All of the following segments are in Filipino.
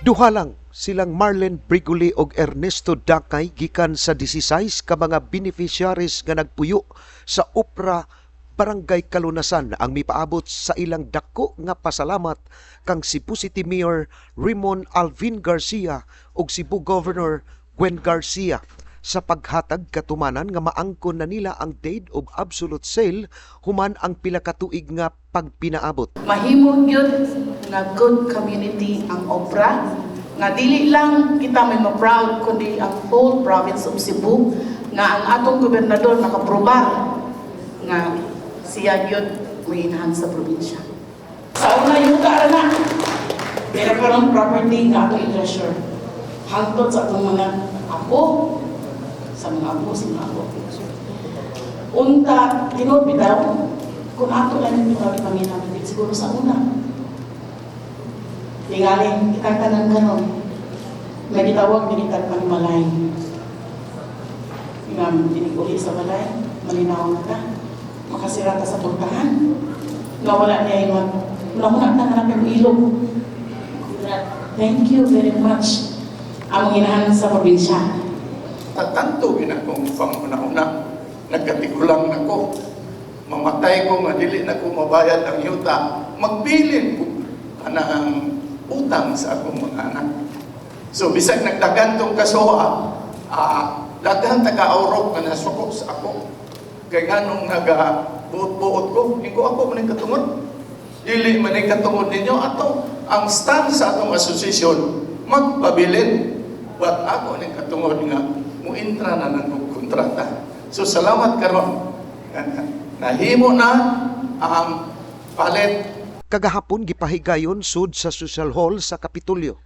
Duha lang silang Marlen Briguli og Ernesto Dakay gikan sa 16 ka mga beneficiaries nga nagpuyo sa Opera Barangay Kalunasan ang mipaabot sa ilang dako nga pasalamat kang Cebu City Mayor Ramon Alvin Garcia ug Cebu Governor Gwen Garcia sa paghatag katumanan nga maangkon na nila ang deed of absolute sale human ang pila ka tuig nga pagpinaabot. Mahimo gyud nga good community ang Opera nga dili lang kita may ma-proud kundi ang whole province of Cebu nga ang atong gobernador nakaprobar nga siya gyud mahinahan sa probinsya. Sa una yung kaana, pero karong property nga atong i-treasure hangtod sa atong mga apo, sa mga apo, sa mga apo. Unta, tinod bitaw, kung ato lang yung bitaw ipaminamit, siguro sa una. Tingaling, kitang tanan kanon, may gitawag dinitag panimalay. Ngam, dinikuli sa balay, malinaw na ka, makasira ka sa pagtahan, nawala niya yung muna na ng ilog. Thank you very much. Ang hinahan sa probinsya. Tatanto ginakong panguna-una, nagkatigulang na ko. Mamatay ko, madili na ko mabayad ang yuta. Magbilin ko ang utang sa akong mga anak. So, bisag nagdagan tong kasuha, daghang taga-aurok na nasuko sa ako. Kaya ganong nag-buot-buot ko, hindi ko ako maning katungod. Dili maning katungod ninyo. Ato, ang stand sa atong asosasyon, magpabilin. But ako ning katungod nga, muintra na ng kontrata. So, salamat karon. Nahimo na ang palit. Kagahapon gipahigayon sud sa Social Hall sa Kapitolyo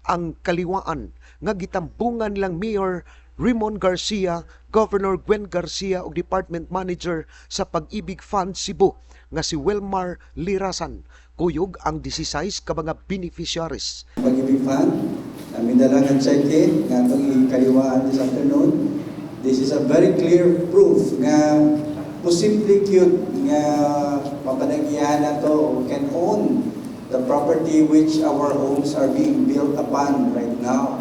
ang kaliwaan nga gitambungan lang Mayor Ramon Garcia, Governor Gwen Garcia ug Department Manager sa Pag-ibig Fund Cebu nga si Wilmar Lirasan. Kuyog ang 16 ka mga beneficiaries. Pag-ibig Fund, namin dalangan cheque nga itong kaliwaan this afternoon. This is a very clear proof nga posible cute nga mapanagyahan na to can own the property which our homes are being built upon right now.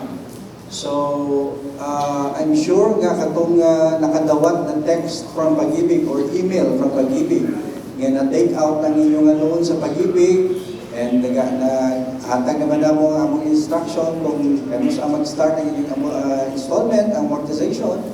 So, I'm sure nga katong nakadawat na text from Pag-ibig or email from Pag-ibig nga na-take out ng inyong loan sa Pag-ibig and hatag naman na mo ang among instruction kung kano sa mag-start ng inyong installment, amortization.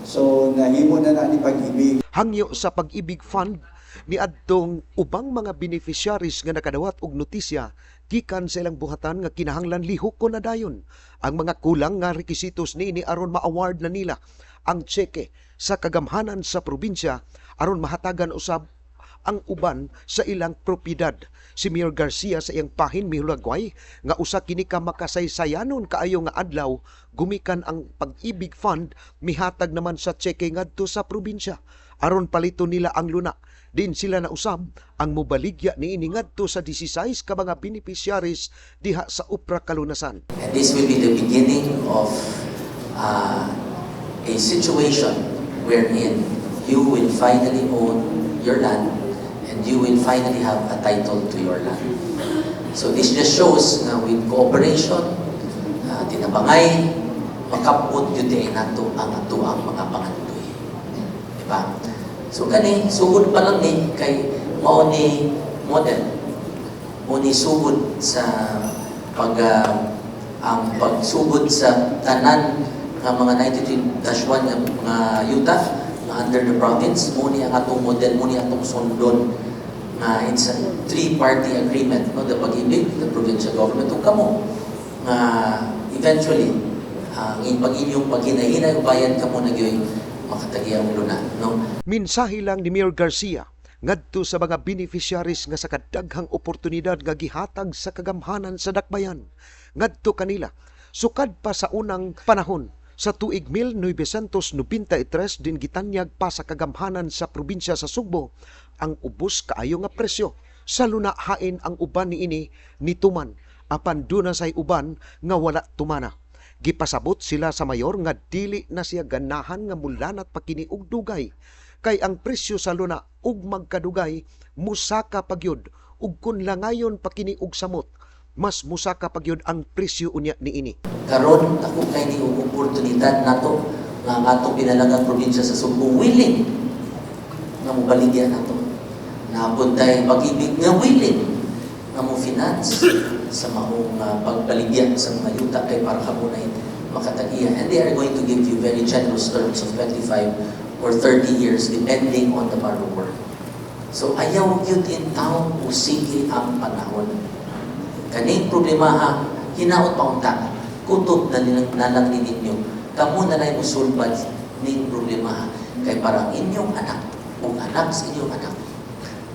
So, nahimo na ni Pag-ibig. Hangyo sa Pag-ibig Fund ni adtong ubang mga beneficiaries nga nakadawat og notisya gikan sa ilang buhatan nga kinahanglan lihok ko na dayon ang mga kulang nga requisitos niini aron ma-award na nila ang cheque sa kagamhanan sa probinsya aron mahatagan usab ang uban sa ilang propiedad. Si Mayor Garcia sa iyang pahin mihulagway nga usa kini ka makasaysayanon kaayo nga adlaw gumikan ang Pag-ibig Fund mihatag naman sa cheque ngadto sa probinsya aron palito nila ang luna. Din sila na usab ang mobaligya niini ngadto sa 16 ka mga beneficiaries diha sa Opera Kalunasan. And this will be the beginning of a situation wherein you will finally own your land and you will finally have a title to your land. So this just shows na with cooperation, tinabangay, makapot yun din nato ang mga pangandoy. Diba? So kani, sugod pa lang ni, kay mao ni model. Mao ni sugod sa ang pagsugod sa tanan ng mga 93-1 ng mga yuta under the province, muni ang atong model, muni atong sundon na it's a three-party agreement, no? The Pag-ibig, the provincial government, ug kamo nga eventually ang inyong paghinay-hinay bayan kamo nagyoy makatagiyang luna, no? Mensahe lang ni Mayor Garcia ngadto sa mga beneficiaries nga sa kadaghang oportunidad nga gihatag sa kagamhanan sa dakbayan ngadto kanila sukad pa sa unang panahon. Sa tuig 1993 din gitanyag pa sa kagamhanan sa probinsya sa Sugbo ang ubos kaayo nga presyo sa luna hain ang uban niini nituman apan duna say uban nga wala tumana. Gipasabot sila sa mayor nga dili na siya ganahan nga mulanat pa kini og dugay kay ang presyo sa luna ug magkadugay musaka pagyud ug kun langayon pa kini og samot mas musaka pa gyud ang presyo unya niini. Karon ako kay ni oportunidad nato nga ang atong pinalagang probinsya sa Sugbo willing nga mobaligya nato. Naapod tayo pag-ibig nga willing nga mo finance sa maong pagbaligya sa mga yuta kay para kamunay makatagiya. And they are going to give you very generous terms of 25 or 30 years depending on the borrower. So ayaw yun in taong usigi ang panahon. Kaning problema ha, hinaot pa unta, kutob na nalang ninyo, kamo na lang musulbad ning problema ha, kay parang inyong anak, o anak sa inyong anak,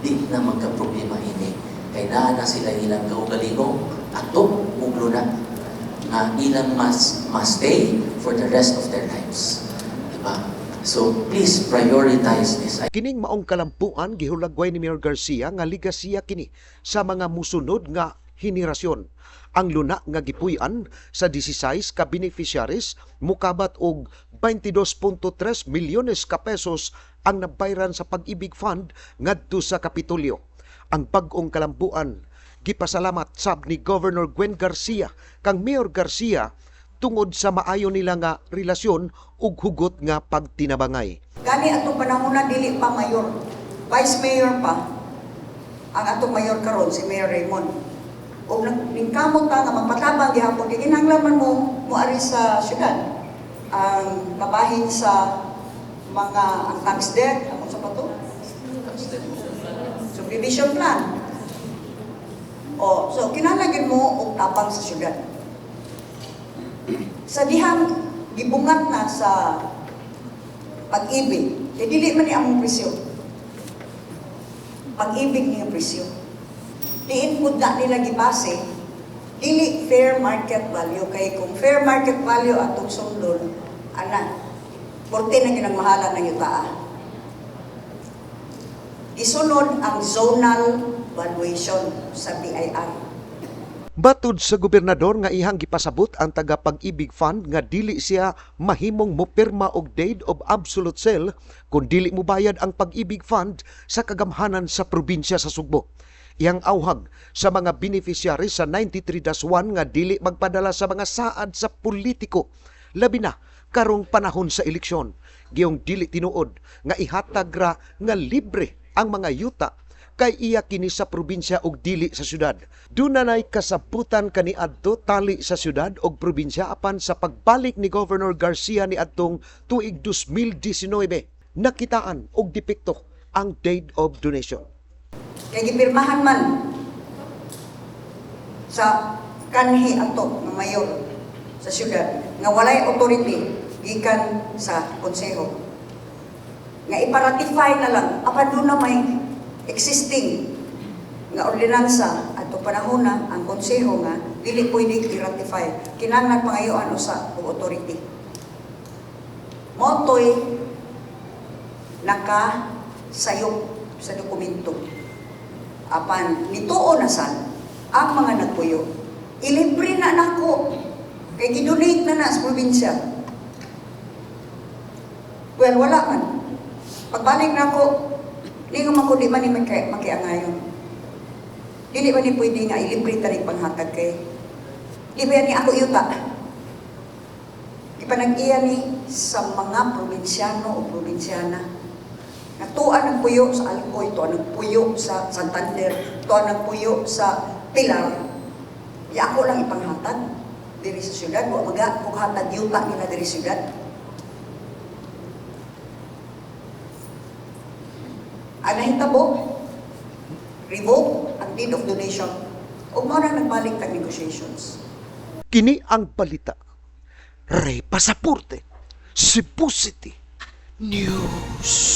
di na magka-problema ini. Kay naa na sila ilang kaugalingong, ato, uglo na, nga ilang must stay for the rest of their lives. Diba? So, please prioritize this. Kining maong kalampuan gihulagway ni Mayor Garcia nga ligasiya kini sa mga musunod nga henerasyon. Ang luna nga gipuy-an sa 16 ka beneficiaries mukabat og 22.3 milyones ka pesos ang nabayran sa Pag-ibig Fund ngadto sa Kapitolyo. Ang bag-ong kalampuan gipasalamat sab ni Governor Gwen Garcia kang Mayor Garcia tungod sa maayo nila nga relasyon ug hugot nga pagtinabangay. Gani atong panahon na dili pa mayor, vice mayor pa ang atong mayor karon si Mayor Raymond. O ningkamot ta nga magpatabang gihapon kay kinahanglan man mo ari sa syudad ang mabahin sa mga ang tax debt, ano sa pato? Subdivision plan. O, so kinahanglan mo og tapang sa syudad. Sa dihang gibungat na sa Pag-ibig, kaya dili man ni among presyo. Pag-ibig niya presyo. Diin po na nila gibase, dili fair market value. Kaya kung fair market value atong sundon, ana, 40 na ginagmahalan ng yutaa. Isunod ang zonal valuation sa BIR. Batud sa gobernador nga ihang gipasabot ang taga Pag-ibig Fund nga dili siya mahimong mopirma og deed of absolute sale kung dili mo bayad ang Pag-ibig Fund sa kagamhanan sa probinsya sa Sugbo. Iyang awhag sa mga beneficiaries sa 93-1 nga dili magpadala sa mga saad sa politiko, labi na karong panahon sa eleksyon. Giyong dili tinuod nga ihatag ra nga libre ang mga yuta kay iya kini sa probinsya ug dili sa syudad. Dunay kasabutan kaniadto tali sa syudad ug probinsya apan sa pagbalik ni Governor Garcia ni adtong tuig 2019 nakitaan og depekto ang deed of donation. Kaya gipirmahan man sa kanhi ato nga mayor sa syudad nga walay authority gikan sa konseho nga iparatify na lang apan doon na may existing nga ordinansa ato panahon na ang konseho nga dili pwede i-ratify kinahanglan pangayoan usa og authority motoy nakasayop sa dokumento apan nituo na san ang mga nagpuyo ilibre na nako kay gidonate na sa probinsya. Well, wala man pagbalik nako di nga man ko di man ni makiangayon. Dili man ni pwede nga ilibre ta rin panghatag kay. Di ba ni ako yuta? Ipanag-iya ni sa mga probinsyano o probinsyana. Natuan ang puyo sa Alcoy, tuan ang puyo sa Santander, tuan ang puyo sa Pilar. Di ako lang ipanghatag diri sa syudad. Wa maga kung hatag yuta nila diri sa syudad. Ang nahitabo, revoke ang deed of donation. O mo na nagbalik tag negotiations. Kini ang balita. Ray Pasaporte, Cebu City News.